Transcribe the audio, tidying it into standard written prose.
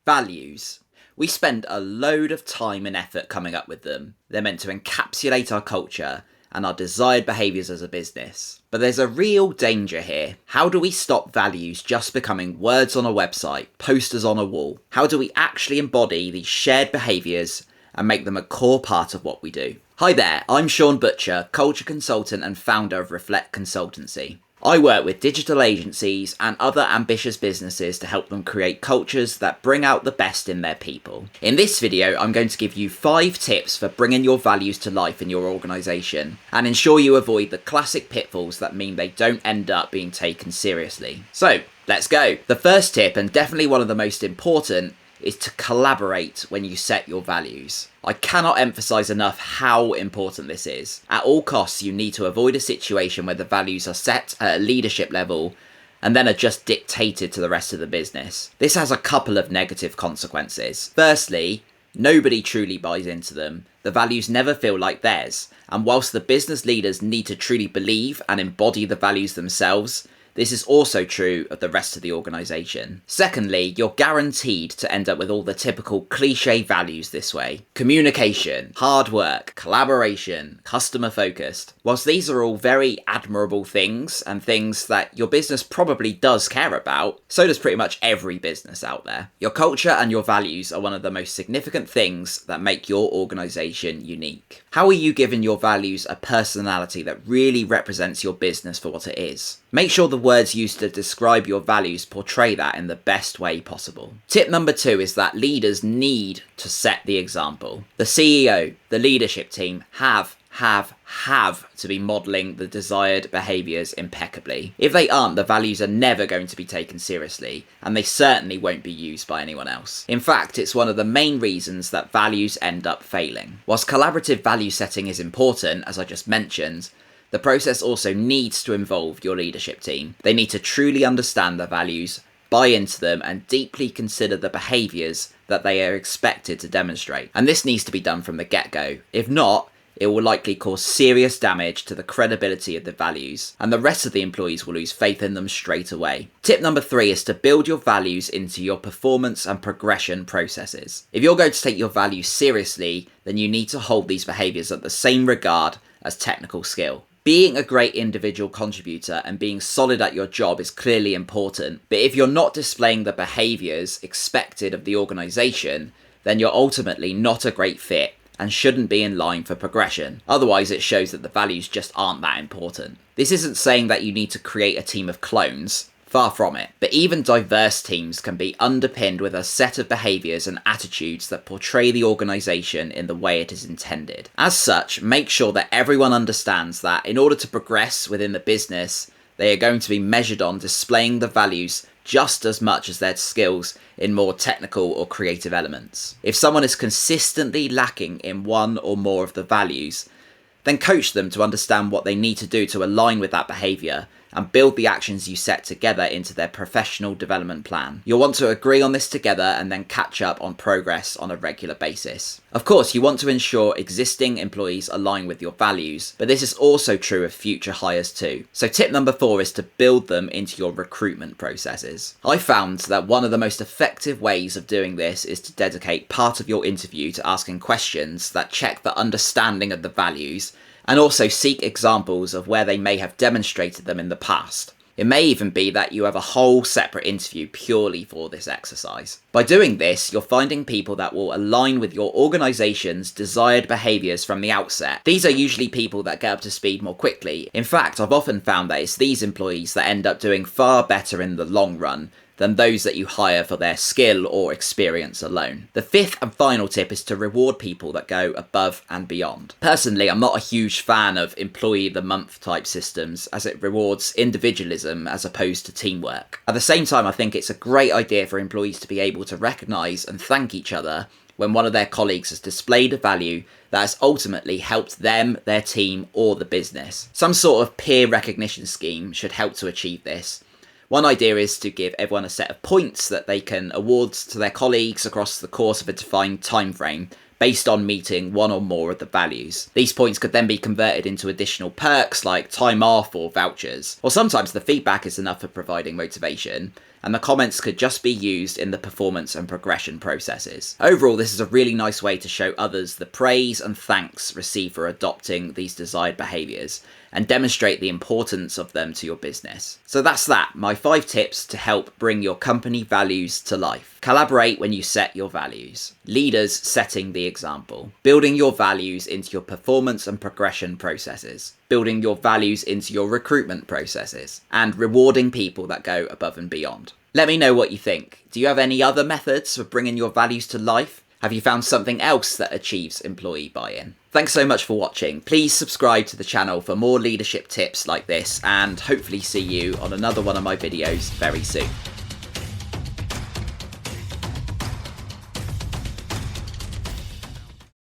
Values. We spend a load of time and effort coming up with them. They're meant to encapsulate our culture and our desired behaviours as a business. But there's a real danger here. How do we stop values just becoming words on a website, posters on a wall? How do we actually embody these shared behaviours and make them a core part of what we do? Hi there, I'm Sean Butcher, culture consultant and founder of Reflect Consultancy. I work with digital agencies and other ambitious businesses to help them create cultures that bring out the best in their people. In this video, I'm going to give you 5 tips for bringing your values to life in your organisation and ensure you avoid the classic pitfalls that mean they don't end up being taken seriously. So, let's go. The first tip, and definitely one of the most important, is to collaborate when you set your values. I cannot emphasise enough how important this is. At all costs, you need to avoid a situation where the values are set at a leadership level and then are just dictated to the rest of the business. This has a couple of negative consequences. Firstly, nobody truly buys into them. The values never feel like theirs. And whilst the business leaders need to truly believe and embody the values themselves, this is also true of the rest of the organisation. Secondly, you're guaranteed to end up with all the typical cliche values this way. Communication, hard work, collaboration, customer focused. Whilst these are all very admirable things and things that your business probably does care about, so does pretty much every business out there. Your culture and your values are one of the most significant things that make your organisation unique. How are you giving your values a personality that really represents your business for what it is? Make sure the words used to describe your values portray that in the best way possible. Tip number 2 is that leaders need to set the example. The CEO, the leadership team have to be modelling the desired behaviours impeccably. If they aren't, the values are never going to be taken seriously, and they certainly won't be used by anyone else. In fact, it's one of the main reasons that values end up failing. Whilst collaborative value setting is important, as I just mentioned, the process also needs to involve your leadership team. They need to truly understand the values, buy into them, and deeply consider the behaviours that they are expected to demonstrate. And this needs to be done from the get-go. If not, it will likely cause serious damage to the credibility of the values, and the rest of the employees will lose faith in them straight away. Tip number 3 is to build your values into your performance and progression processes. If you're going to take your values seriously, then you need to hold these behaviours at the same regard as technical skill. Being a great individual contributor and being solid at your job is clearly important, but if you're not displaying the behaviours expected of the organisation, then you're ultimately not a great fit and shouldn't be in line for progression. Otherwise, it shows that the values just aren't that important. This isn't saying that you need to create a team of clones. Far from it. But even diverse teams can be underpinned with a set of behaviours and attitudes that portray the organisation in the way it is intended. As such, make sure that everyone understands that in order to progress within the business, they are going to be measured on displaying the values just as much as their skills in more technical or creative elements. If someone is consistently lacking in one or more of the values, then coach them to understand what they need to do to align with that behaviour and build the actions you set together into their professional development plan. You'll want to agree on this together and then catch up on progress on a regular basis. Of course, you want to ensure existing employees align with your values, but this is also true of future hires too. So tip number 4 is to build them into your recruitment processes. I found that one of the most effective ways of doing this is to dedicate part of your interview to asking questions that check the understanding of the values and also seek examples of where they may have demonstrated them in the past. It may even be that you have a whole separate interview purely for this exercise. By doing this, you're finding people that will align with your organisation's desired behaviours from the outset. These are usually people that get up to speed more quickly. In fact, I've often found that it's these employees that end up doing far better in the long run than those that you hire for their skill or experience alone. The 5th and final tip is to reward people that go above and beyond. Personally, I'm not a huge fan of employee of the month type systems, as it rewards individualism as opposed to teamwork. At the same time, I think it's a great idea for employees to be able to recognise and thank each other when one of their colleagues has displayed a value that has ultimately helped them, their team, or the business. Some sort of peer recognition scheme should help to achieve this. One idea is to give everyone a set of points that they can award to their colleagues across the course of a defined time frame based on meeting one or more of the values. These points could then be converted into additional perks like time off or vouchers. Or sometimes the feedback is enough for providing motivation, and the comments could just be used in the performance and progression processes. Overall, this is a really nice way to show others the praise and thanks received for adopting these desired behaviours, and demonstrate the importance of them to your business. So that's that, my 5 tips to help bring your company values to life. Collaborate when you set your values. Leaders setting the example. Building your values into your performance and progression processes. Building your values into your recruitment processes. And rewarding people that go above and beyond. Let me know what you think. Do you have any other methods for bringing your values to life? Have you found something else that achieves employee buy-in? Thanks so much for watching. Please subscribe to the channel for more leadership tips like this, and hopefully see you on another one of my videos very soon.